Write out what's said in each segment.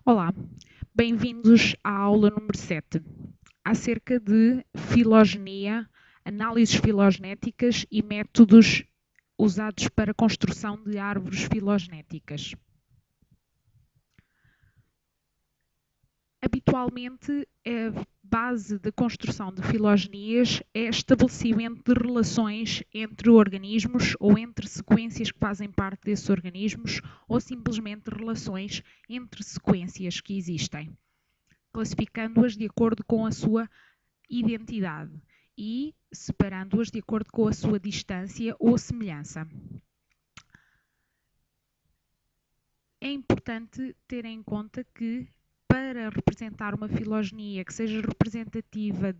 Olá, bem-vindos à aula número 7, acerca de filogenia, análises filogenéticas e métodos usados para a construção de árvores filogenéticas. Habitualmente, a base da construção de filogenias é estabelecimento de relações entre organismos ou entre sequências que fazem parte desses organismos ou simplesmente relações entre sequências que existem, classificando-as de acordo com a sua identidade e separando-as de acordo com a sua distância ou semelhança. É importante ter em conta que, para representar uma filogenia que seja representativa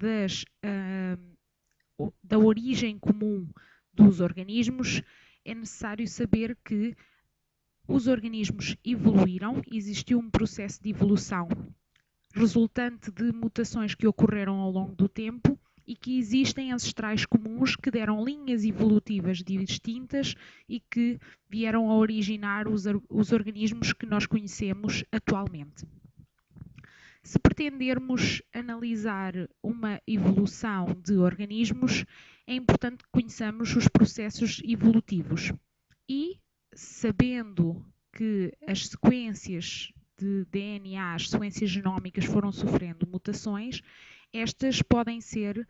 da origem comum dos organismos, é necessário saber que os organismos evoluíram, existiu um processo de evolução resultante de mutações que ocorreram ao longo do tempo e que existem ancestrais comuns que deram linhas evolutivas distintas e que vieram a originar os organismos que nós conhecemos atualmente. Se pretendermos analisar uma evolução de organismos, é importante que conheçamos os processos evolutivos e, sabendo que as sequências de DNA, as sequências genómicas foram sofrendo mutações, estas podem ser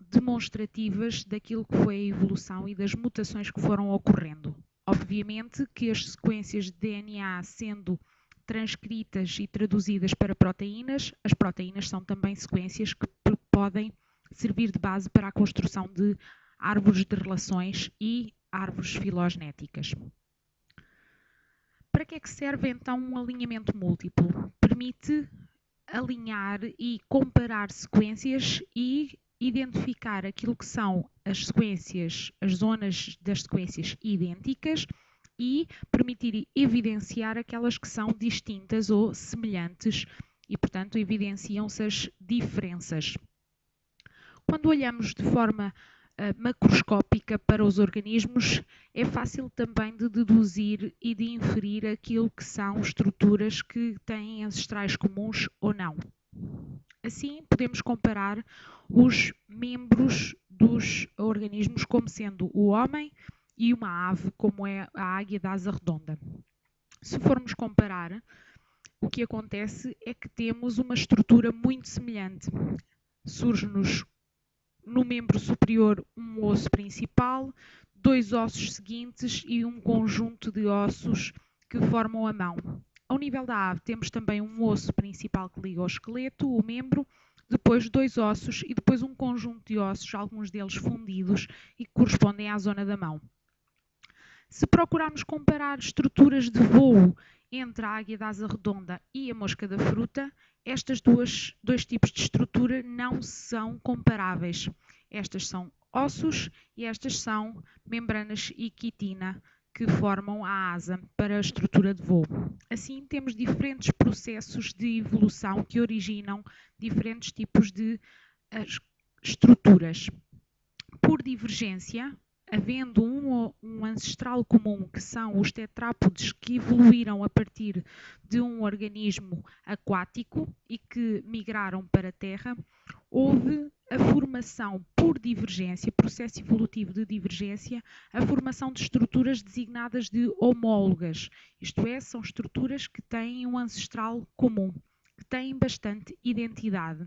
demonstrativas daquilo que foi a evolução e das mutações que foram ocorrendo. Obviamente que as sequências de DNA sendo transcritas e traduzidas para proteínas, as proteínas são também sequências que podem servir de base para a construção de árvores de relações e árvores filogenéticas. Para que é que serve então um alinhamento múltiplo? Permite alinhar e comparar sequências e identificar aquilo que são as sequências, as zonas das sequências idênticas e permitir evidenciar aquelas que são distintas ou semelhantes e, portanto, evidenciam-se as diferenças. Quando olhamos de forma macroscópica para os organismos, é fácil também de deduzir e de inferir aquilo que são estruturas que têm ancestrais comuns ou não. Assim, podemos comparar os membros dos organismos como sendo o homem e uma ave, como é a águia da asa redonda. Se formos comparar, o que acontece é que temos uma estrutura muito semelhante. Surge-nos no membro superior um osso principal, dois ossos seguintes e um conjunto de ossos que formam a mão. Ao nível da ave temos também um osso principal que liga ao esqueleto, o membro, depois dois ossos e depois um conjunto de ossos, alguns deles fundidos e que correspondem à zona da mão. Se procurarmos comparar estruturas de voo entre a águia da asa redonda e a mosca da fruta, estes dois tipos de estrutura não são comparáveis. Estas são ossos e estas são membranas e quitina que formam a asa para a estrutura de voo. Assim, temos diferentes processos de evolução que originam diferentes tipos de estruturas. Por divergência, havendo um ancestral comum, que são os tetrápodes que evoluíram a partir de um organismo aquático e que migraram para a Terra, houve a formação por divergência, processo evolutivo de divergência, a formação de estruturas designadas de homólogas, isto é, são estruturas que têm um ancestral comum, que têm bastante identidade.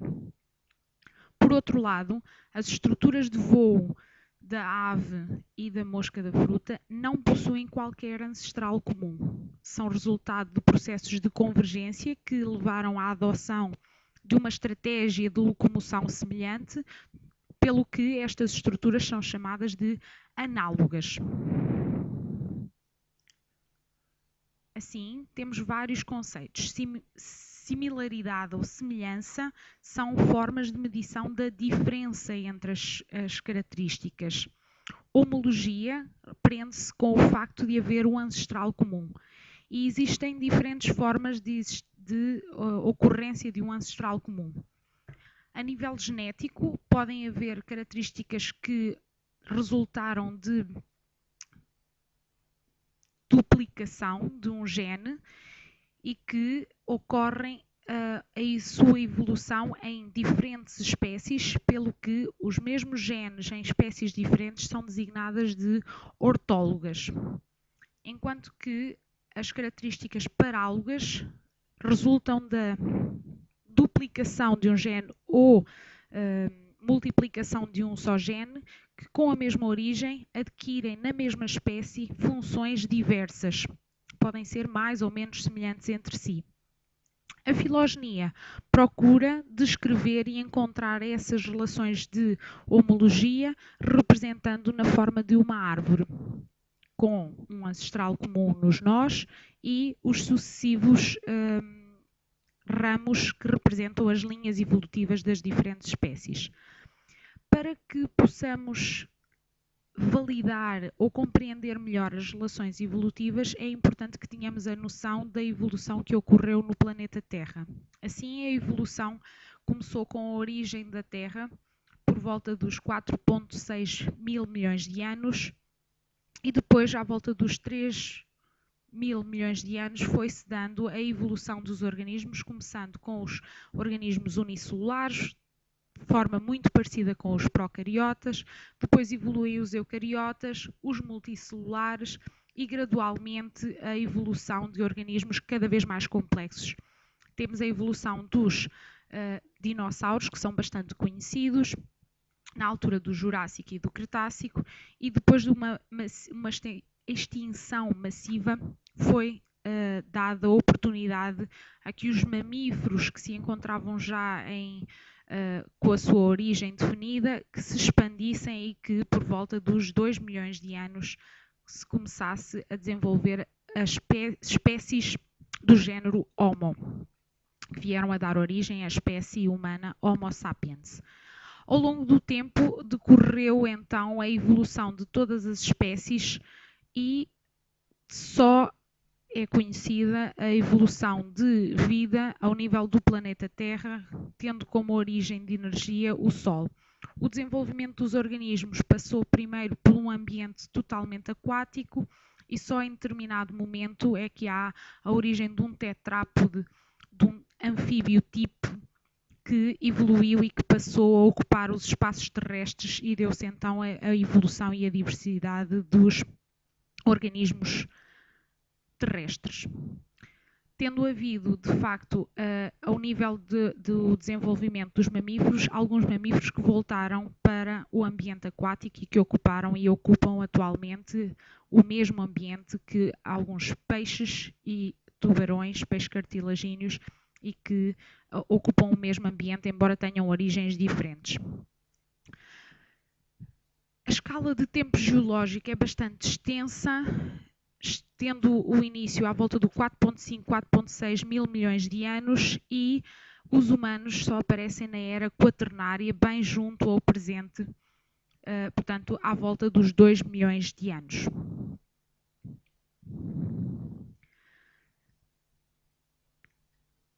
Por outro lado, as estruturas de voo da ave e da mosca da fruta não possuem qualquer ancestral comum. São resultado de processos de convergência que levaram à adoção de uma estratégia de locomoção semelhante, pelo que estas estruturas são chamadas de análogas. Assim, temos vários conceitos. Similaridade ou semelhança são formas de medição da diferença entre as características. Homologia prende-se com o facto de haver um ancestral comum. E existem diferentes formas de ocorrência de um ancestral comum. A nível genético, podem haver características que resultaram de duplicação de um gene e que ocorrem a sua evolução em diferentes espécies, pelo que os mesmos genes em espécies diferentes são designadas de ortólogas, enquanto que as características parálogas resultam da duplicação de um gene ou multiplicação de um só gene que, com a mesma origem, adquirem na mesma espécie funções diversas. Podem ser mais ou menos semelhantes entre si. A filogenia procura descrever e encontrar essas relações de homologia representando na forma de uma árvore, com um ancestral comum nos nós e os sucessivos ramos que representam as linhas evolutivas das diferentes espécies. Para que possamos validar ou compreender melhor as relações evolutivas, é importante que tenhamos a noção da evolução que ocorreu no planeta Terra. Assim, a evolução começou com a origem da Terra por volta dos 4,6 mil milhões de anos e depois, à volta dos 3 mil milhões de anos, foi-se dando a evolução dos organismos, começando com os organismos unicelulares, de forma muito parecida com os procariotas, depois evoluem os eucariotas, os multicelulares e gradualmente a evolução de organismos cada vez mais complexos. Temos a evolução dos dinossauros, que são bastante conhecidos, na altura do Jurássico e do Cretácico, e depois de uma extinção massiva foi dada a oportunidade a que os mamíferos que se encontravam já com a sua origem definida, que se expandissem e que por volta dos 2 milhões de anos se começasse a desenvolver as espécies do género Homo, que vieram a dar origem à espécie humana Homo sapiens. Ao longo do tempo decorreu então a evolução de todas as espécies e só é conhecida a evolução de vida ao nível do planeta Terra, tendo como origem de energia o Sol. O desenvolvimento dos organismos passou primeiro por um ambiente totalmente aquático e só em determinado momento é que há a origem de um tetrápode, de um anfíbio tipo, que evoluiu e que passou a ocupar os espaços terrestres e deu-se então a evolução e a diversidade dos organismos terrestres. Tendo havido, de facto, ao nível do desenvolvimento dos mamíferos, alguns mamíferos que voltaram para o ambiente aquático e que ocuparam e ocupam atualmente o mesmo ambiente que alguns peixes e tubarões, peixes cartilagíneos, e que ocupam o mesmo ambiente, embora tenham origens diferentes. A escala de tempo geológico é bastante extensa, tendo o início à volta do 4,5, 4,6 mil milhões de anos, e os humanos só aparecem na era quaternária, bem junto ao presente, portanto, à volta dos 2 milhões de anos.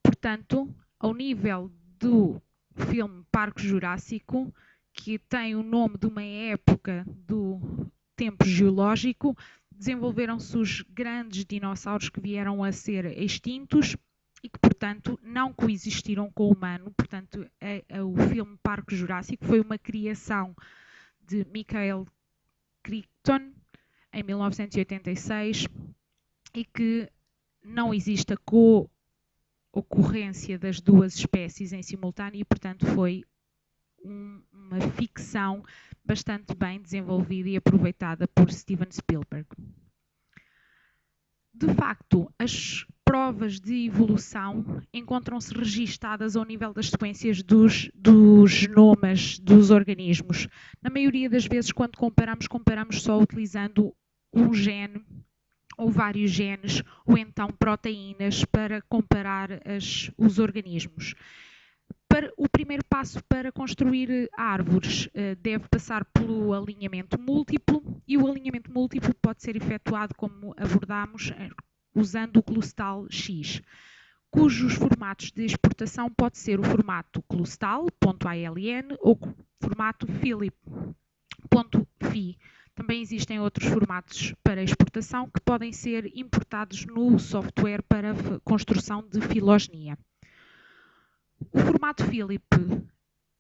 Portanto, ao nível do filme Parque Jurássico, que tem o nome de uma época do tempo geológico, desenvolveram-se os grandes dinossauros que vieram a ser extintos e que, portanto, não coexistiram com o humano. Portanto, o filme Parque Jurássico foi uma criação de Michael Crichton, em 1986, e que não existe a ocorrência das duas espécies em simultâneo e, portanto, foi uma ficção bastante bem desenvolvida e aproveitada por Steven Spielberg. De facto, as provas de evolução encontram-se registadas ao nível das sequências dos genomas dos organismos. Na maioria das vezes, quando comparamos só utilizando um gene ou vários genes, ou então proteínas, para comparar os organismos. O primeiro passo para construir árvores deve passar pelo alinhamento múltiplo, e o alinhamento múltiplo pode ser efetuado, como abordámos, usando o clustal X, cujos formatos de exportação pode ser o formato clustal.aln ou o formato Philip.phi, Também existem outros formatos para exportação que podem ser importados no software para construção de filogenia. O formato Philip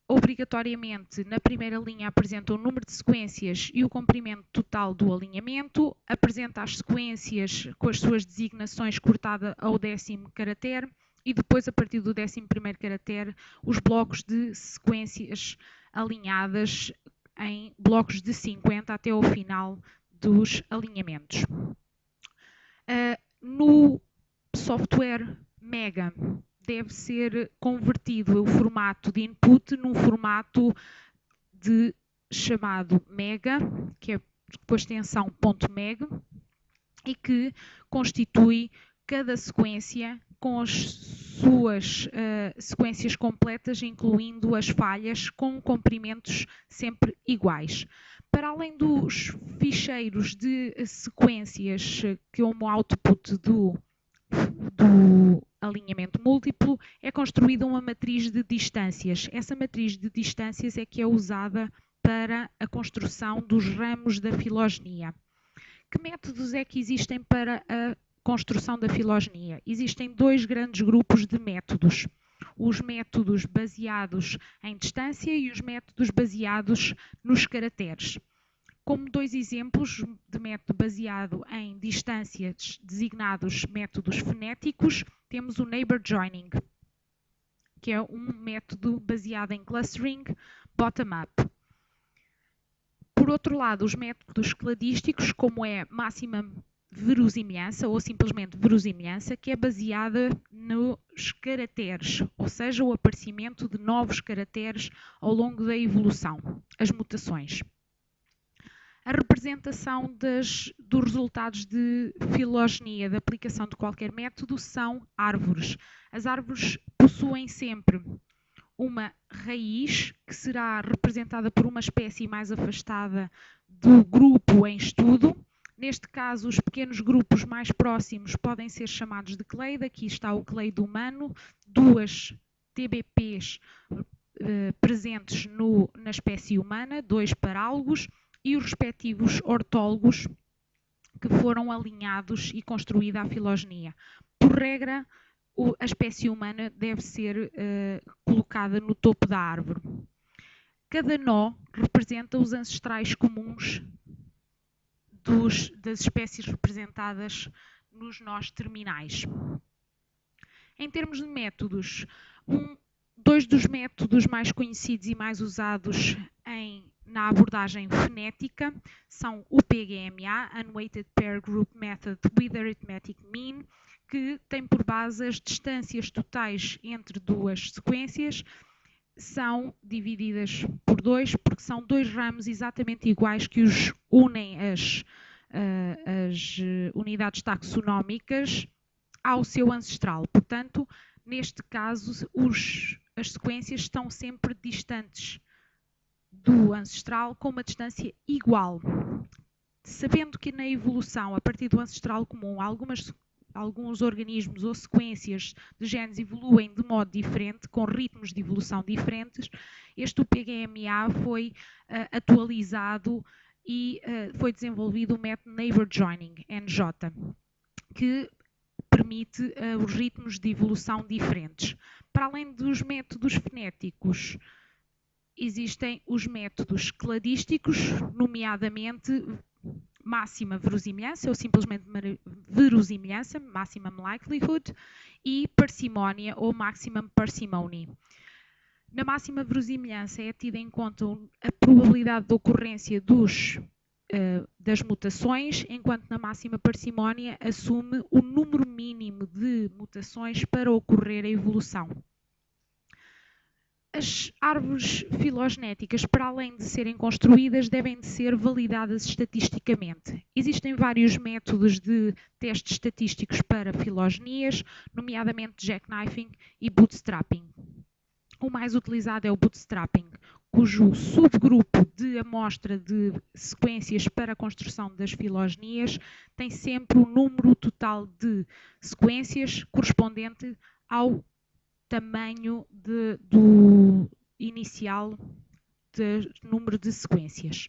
obrigatoriamente na primeira linha apresenta o número de sequências e o comprimento total do alinhamento, apresenta as sequências com as suas designações cortada ao 10º caractere e depois, a partir do 11º caractere, os blocos de sequências alinhadas em blocos de 50 até ao final dos alinhamentos. No software Mega, deve ser convertido o formato de input num formato chamado Mega, que é com a extensão .meg, e que constitui cada sequência com as suas sequências completas, incluindo as falhas, com comprimentos sempre iguais. Para além dos ficheiros de sequências como output do alinhamento múltiplo, é construída uma matriz de distâncias. Essa matriz de distâncias é que é usada para a construção dos ramos da filogenia. Que métodos é que existem para a construção da filogenia? Existem dois grandes grupos de métodos. Os métodos baseados em distância e os métodos baseados nos caracteres. Como dois exemplos de método baseado em distâncias designados métodos fonéticos, temos o Neighbor Joining, que é um método baseado em clustering bottom-up. Por outro lado, os métodos cladísticos, como é máxima verosimilhança ou simplesmente verosimilhança, que é baseada nos caracteres, ou seja, o aparecimento de novos caracteres ao longo da evolução, as mutações. A representação dos resultados de filogenia da aplicação de qualquer método são árvores. As árvores possuem sempre uma raiz, que será representada por uma espécie mais afastada do grupo em estudo. Neste caso, os pequenos grupos mais próximos podem ser chamados de clade. Aqui está o clade humano, duas TBPs presentes na espécie humana, dois parálogos, e os respectivos ortólogos que foram alinhados e construída a filogenia. Por regra, a espécie humana deve ser colocada no topo da árvore. Cada nó representa os ancestrais comuns das espécies representadas nos nós terminais. Em termos de métodos, dois dos métodos mais conhecidos e mais usados na abordagem fonética são o PGMA, Unweighted Pair Group Method with Arithmetic Mean, que tem por base as distâncias totais entre duas sequências, são divididas por 2, porque são dois ramos exatamente iguais que os unem as unidades taxonómicas ao seu ancestral. Portanto, neste caso, as sequências estão sempre distantes do ancestral com uma distância igual. Sabendo que na evolução, a partir do ancestral comum, alguns organismos ou sequências de genes evoluem de modo diferente, com ritmos de evolução diferentes, este PGMA foi atualizado e foi desenvolvido o método Neighbor Joining, NJ, que permite os ritmos de evolução diferentes. Para além dos métodos fonéticos, existem os métodos cladísticos, nomeadamente máxima verosimilhança ou simplesmente verosimilhança, maximum likelihood, e parcimónia ou maximum parsimony. Na máxima verosimilhança é tida em conta a probabilidade de ocorrência das mutações, enquanto na máxima parcimónia assume o número mínimo de mutações para ocorrer a evolução. As árvores filogenéticas, para além de serem construídas, devem de ser validadas estatisticamente. Existem vários métodos de testes estatísticos para filogenias, nomeadamente jackknifing e bootstrapping. O mais utilizado é o bootstrapping, cujo subgrupo de amostra de sequências para a construção das filogenias tem sempre o número total de sequências correspondente ao tamanho do inicial de número de sequências.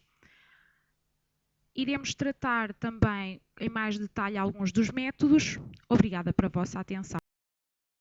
Iremos tratar também em mais detalhe alguns dos métodos. Obrigada pela vossa atenção.